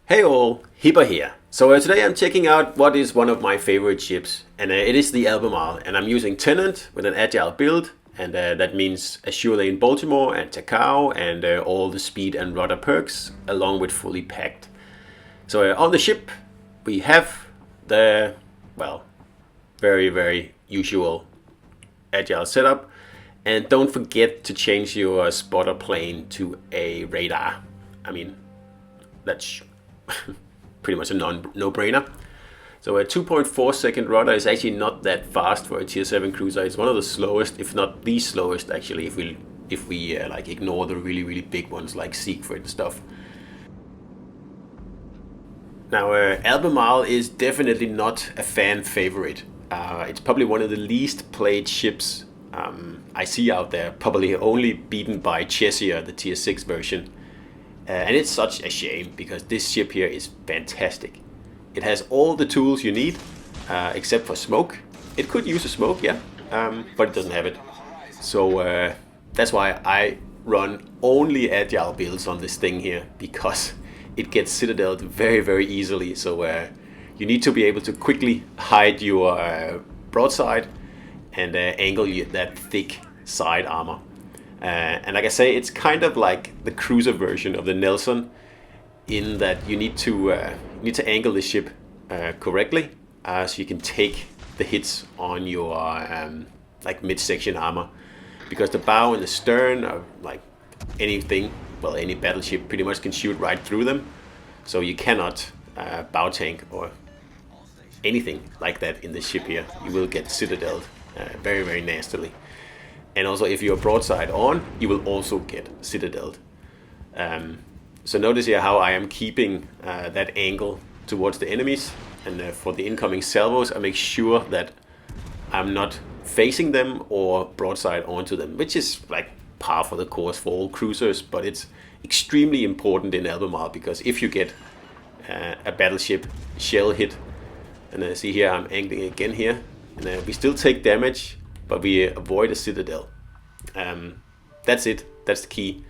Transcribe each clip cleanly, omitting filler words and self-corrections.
Hey all, Hipper here. So today I'm checking out what is one of my favorite ships, and it is the Albemarle, and I'm using Tenant with an agile build, and that means Azure Lane Baltimore and Takao and all the speed and rudder perks, along with fully packed. So on the ship we have the, well, very usual agile setup, and don't forget to change your spotter plane to a radar. I mean, that's pretty much a no-brainer. So a 2.4 second rudder is actually not that fast for a tier 7 cruiser. It's one of the slowest, if not the slowest actually, if we like ignore the really big ones like Siegfried and stuff. Now Albemarle is definitely not a fan favorite. It's probably one of the least played ships I see out there, probably only beaten by Cheshire, the tier 6 version. And it's such a shame because this ship here is fantastic. It has all the tools you need, except for smoke. It could use a smoke, yeah, but it doesn't have it. So that's why I run only agile builds on this thing here, because it gets citadeled very easily. So you need to be able to quickly hide your broadside and angle that thick side armor. And like I say, it's kind of like the cruiser version of the Nelson, in that you need to angle the ship correctly, so you can take the hits on your like midsection armor, because the bow and the stern are like anything. Well, any battleship pretty much can shoot right through them, so you cannot bow tank or anything like that in the ship here. You will get citadeled very nastily. And also, if you're broadside on, you will also get citadeled. So notice here how I am keeping that angle towards the enemies. And for the incoming salvos, I make sure that I'm not facing them or broadside onto them, which is like par for the course for all cruisers. But it's extremely important in Albemarle, because if you get a battleship shell hit, and see here I'm angling again here, and we still take damage, but we avoid a citadel. That's it. That's the key.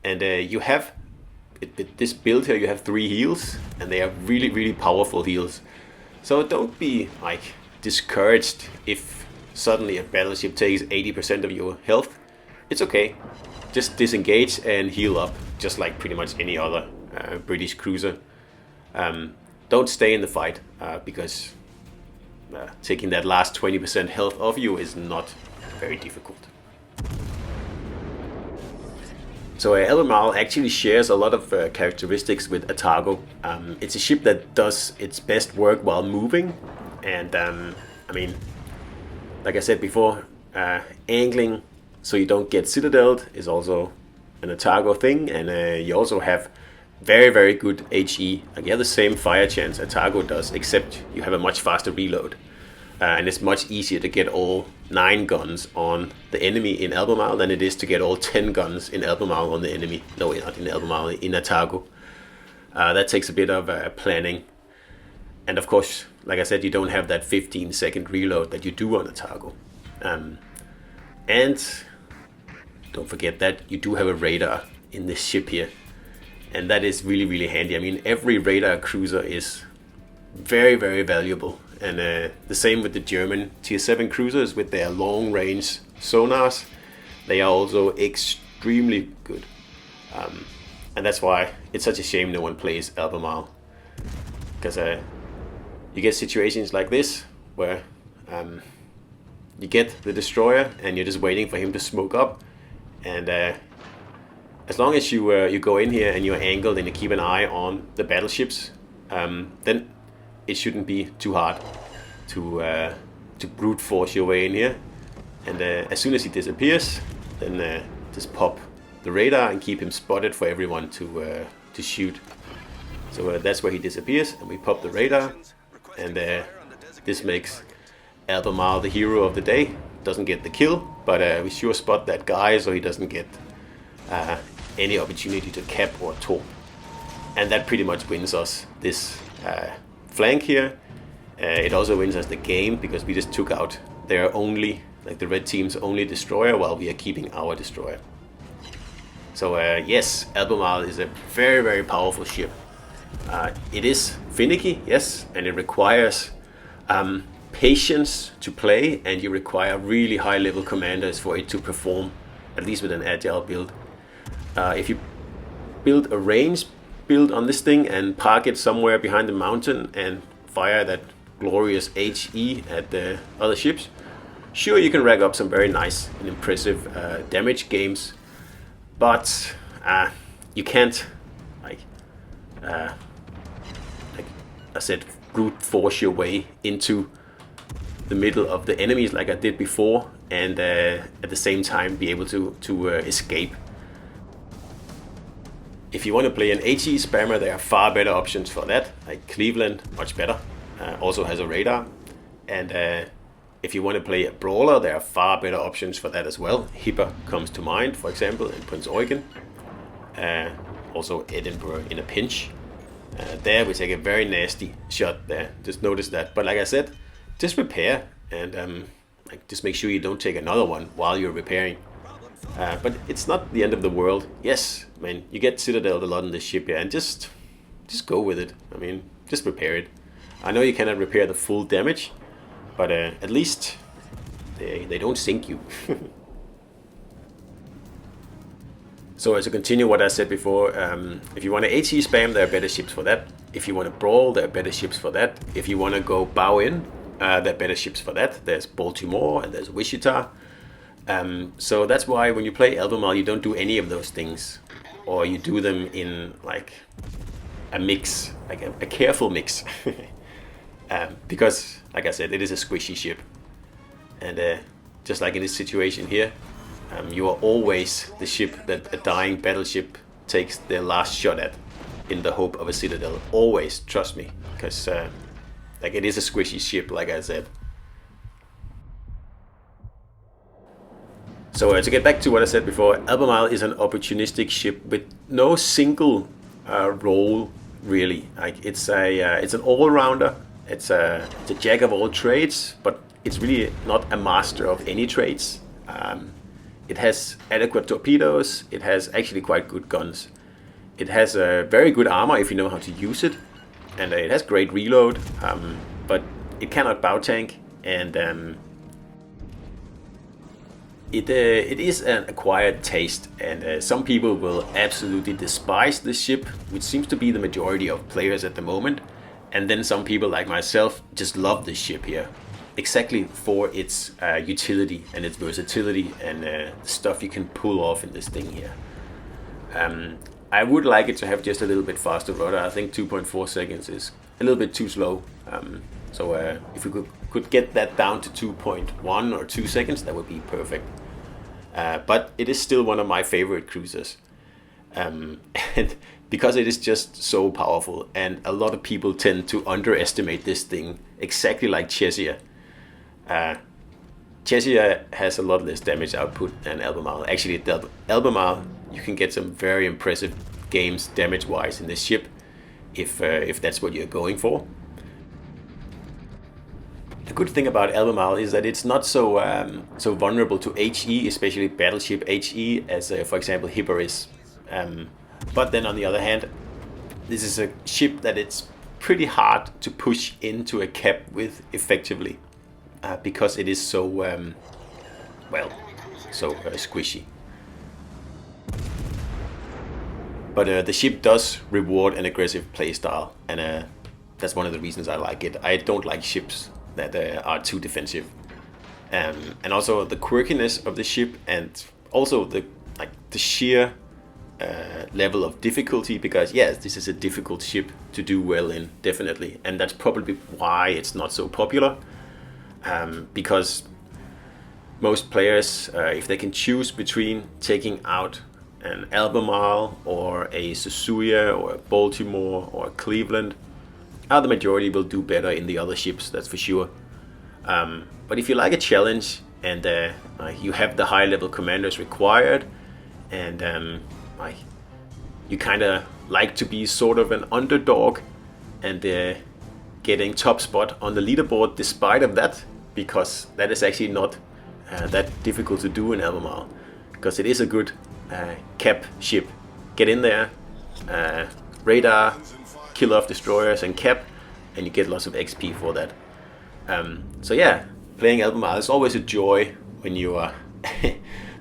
And you have this build here. You have 3 heals, and they are really powerful heals. So don't be like discouraged if suddenly a battleship takes 80% of your health. It's okay. Just disengage and heal up, just like pretty much any other British cruiser. Don't stay in the fight, because taking that last 20% health off you is not very difficult. So Albemarle actually shares a lot of characteristics with Atago. It's a ship that does its best work while moving, and I mean, like I said before, angling so you don't get citadeled is also an Atago thing, and you also have very good HE. Like you have the same fire chance Atago does, except you have a much faster reload. And it's much easier to get all 9 guns on the enemy in Albemarle than it is to get all 10 guns in Albemarle on the enemy. No, not in Albemarle, in Atago. That takes a bit of planning. And of course, like I said, you don't have that 15-second reload that you do on Atago. And don't forget that you do have a radar in this ship here. And that is really handy. I mean, every radar cruiser is very valuable. And the same with the German tier 7 cruisers with their long range sonars. They are also extremely good. And that's why it's such a shame no one plays Albemarle. Because you get situations like this where you get the destroyer and you're just waiting for him to smoke up. And as long as you go in here and you're angled and you keep an eye on the battleships, then it shouldn't be too hard to brute force your way in here. And as soon as he disappears, then just pop the radar and keep him spotted for everyone to shoot. So that's where he disappears, and we pop the radar, and this makes Albemarle the hero of the day. Doesn't get the kill, but we sure spot that guy, so he doesn't get any opportunity to cap or torp. And that pretty much wins us this flank here. It also wins us the game, because we just took out their only, like the red team's only destroyer, while we are keeping our destroyer. So yes, Albemarle is a very powerful ship. It is finicky, yes, and it requires patience to play, and you require really high level commanders for it to perform, at least with an agile build. If you build a range build on this thing and park it somewhere behind the mountain and fire that glorious HE at the other ships, sure, you can rack up some very nice and impressive damage games, but you can't, like I said, brute force your way into the middle of the enemies like I did before, and at the same time be able to escape. If you want to play an HE spammer, there are far better options for that, like Cleveland, much better, also has a radar. And if you want to play a brawler, there are far better options for that as well. Hipper comes to mind, for example, and Prince Eugen. Also Edinburgh in a pinch. There we take a very nasty shot there, just notice that. But like I said, just repair, and just make sure you don't take another one while you're repairing. But it's not the end of the world. Yes, man, you get Citadel a lot in this ship here, and just go with it. I mean, just repair it. I know you cannot repair the full damage, but at least they don't sink you. So to continue what I said before, if you want to HE spam, there are better ships for that. If you want to brawl, there are better ships for that. If you want to go bow in, there are better ships for that. There's Baltimore and there's Wichita. So that's why when you play Albemarle, you don't do any of those things, or you do them in like a mix, like a careful mix, because, like I said, it is a squishy ship, and just like in this situation here, you are always the ship that a dying battleship takes their last shot at, in the hope of a Citadel. Always, trust me, because like it is a squishy ship, like I said. So to get back to what I said before, Albemarle is an opportunistic ship with no single role really. Like it's an all-rounder. It's a jack of all trades, but it's really not a master of any trades. It has adequate torpedoes. It has actually quite good guns. It has very good armor if you know how to use it, and it has great reload. But it cannot bow tank, and It is an acquired taste, and some people will absolutely despise this ship, which seems to be the majority of players at the moment. And then some people like myself just love this ship here, exactly for its utility and its versatility and stuff you can pull off in this thing here. I would like it to have just a little bit faster rudder. I think 2.4 seconds is a little bit too slow. So if we could get that down to 2.1 or 2 seconds, that would be perfect. But it is still one of my favorite cruisers, and because it is just so powerful, and a lot of people tend to underestimate this thing, exactly like Cheshire. Cheshire has a lot less damage output than Albemarle. Actually, Albemarle, you can get some very impressive games damage-wise in this ship, if that's what you're going for. The good thing about Albemarle is that it's not so vulnerable to HE, especially battleship HE, as for example Hipper is. But then on the other hand, this is a ship that it's pretty hard to push into a cap with effectively, because it is so squishy. But the ship does reward an aggressive playstyle, and that's one of the reasons I like it. I don't like ships that are too defensive, and also the quirkiness of the ship, and also the sheer level of difficulty, because yes, this is a difficult ship to do well in, definitely, and that's probably why it's not so popular, because most players, if they can choose between taking out an Albemarle or a Suzuya or a Baltimore or a Cleveland, the majority will do better in the other ships, that's for sure. But if you like a challenge, and you have the high level commanders required, and you kind of like to be sort of an underdog, and getting top spot on the leaderboard despite of that, because that is actually not that difficult to do in Albemarle, because it is a good cap ship. Get in there, radar, kill off destroyers and cap, and you get lots of XP for that. So yeah, playing Albemarle is always a joy when you are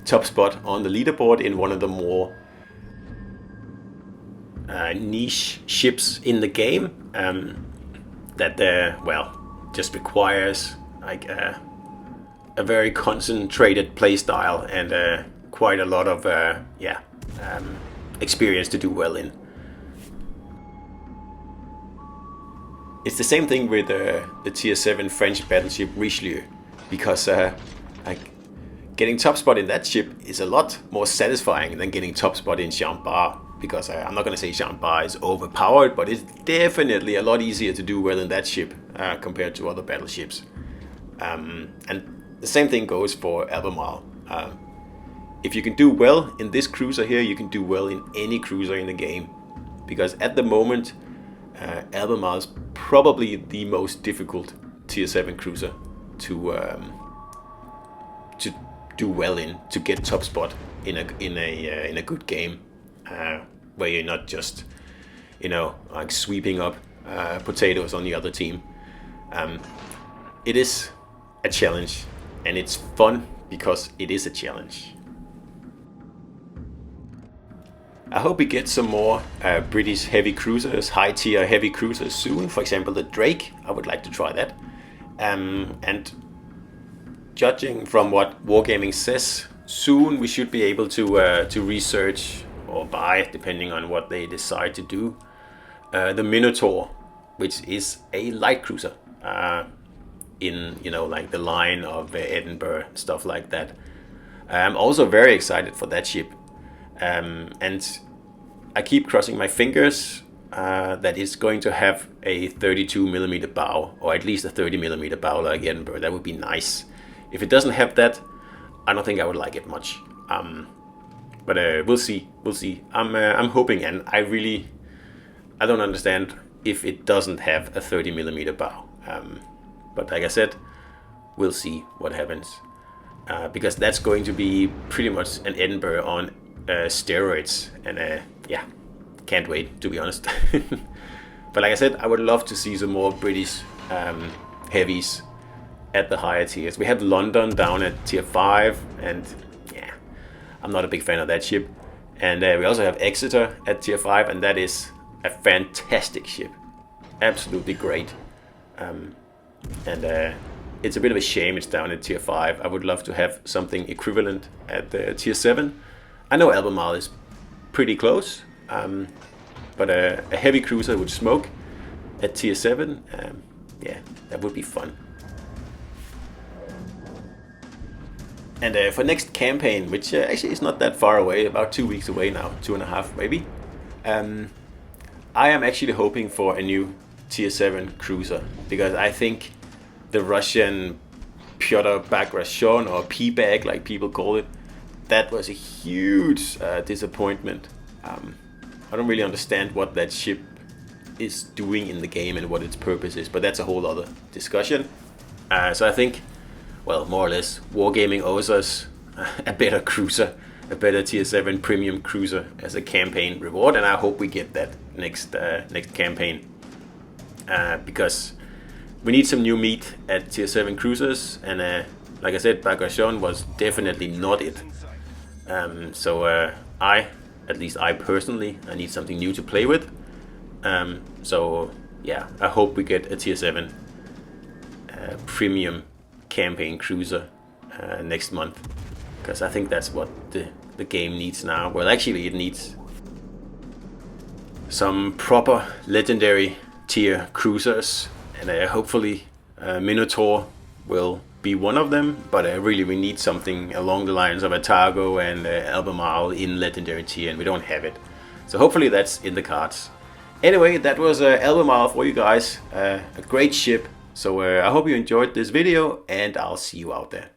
top spot on the leaderboard in one of the more niche ships in the game, that well, just requires like a very concentrated play style and quite a lot of experience to do well in. It's the same thing with the tier 7 French battleship Richelieu, because like getting top spot in that ship is a lot more satisfying than getting top spot in Jean-Bart, because I'm not going to say Jean-Bart is overpowered, but it's definitely a lot easier to do well in that ship compared to other battleships. And the same thing goes for Albemarle. If you can do well in this cruiser here, you can do well in any cruiser in the game, because at the moment Albemarle is probably the most difficult tier 7 cruiser to do well in, to get top spot in a good game, where you're not just, you know, like sweeping up potatoes on the other team. It is a challenge, and it's fun because it is a challenge. I hope we get some more British heavy cruisers, high tier heavy cruisers soon. For example, the Drake. I would like to try that. And judging from what Wargaming says, soon we should be able to research or buy, depending on what they decide to do, the Minotaur, which is a light cruiser in, you know, like the line of Edinburgh, stuff like that. I'm also very excited for that ship. And I keep crossing my fingers that it's going to have a 32mm bow, or at least a 30mm bow like Edinburgh. That would be nice. If it doesn't have that, I don't think I would like it much. But we'll see. We'll see. I'm hoping, and I don't understand if it doesn't have a 30mm bow. But like I said, we'll see what happens, because that's going to be pretty much an Edinburgh on steroids, and yeah, can't wait, to be honest. But like I said, I would love to see some more British heavies at the higher tiers. We have London down at tier 5, and yeah, I'm not a big fan of that ship. And we also have Exeter at tier 5, and that is a fantastic ship, absolutely great. And it's a bit of a shame it's down at tier 5. I would love to have something equivalent at tier 7. I know Albemarle is pretty close, but a heavy cruiser would smoke at tier 7. Yeah, that would be fun. And for next campaign, which actually is not that far away, about 2 weeks away now, 2.5 maybe, I am actually hoping for a new tier 7 cruiser, because I think the Russian Pyotr Bagration, or P-Bag like people call it, that was a huge disappointment. I don't really understand what that ship is doing in the game and what its purpose is, but that's a whole other discussion. So I think, well, more or less, Wargaming owes us a better cruiser, a better tier 7 premium cruiser as a campaign reward, and I hope we get that next campaign, because we need some new meat at tier 7 cruisers, and like I said, Bagration was definitely not it. So at least I personally, I need something new to play with. So yeah, I hope we get a tier 7 premium campaign cruiser next month, because I think that's what the game needs now. Well, actually it needs some proper legendary tier cruisers, and hopefully Minotaur will be one of them, but really we need something along the lines of Atago and Albemarle in legendary tier, and we don't have it. So hopefully that's in the cards. Anyway, that was Albemarle for you guys, a great ship. So I hope you enjoyed this video, and I'll see you out there.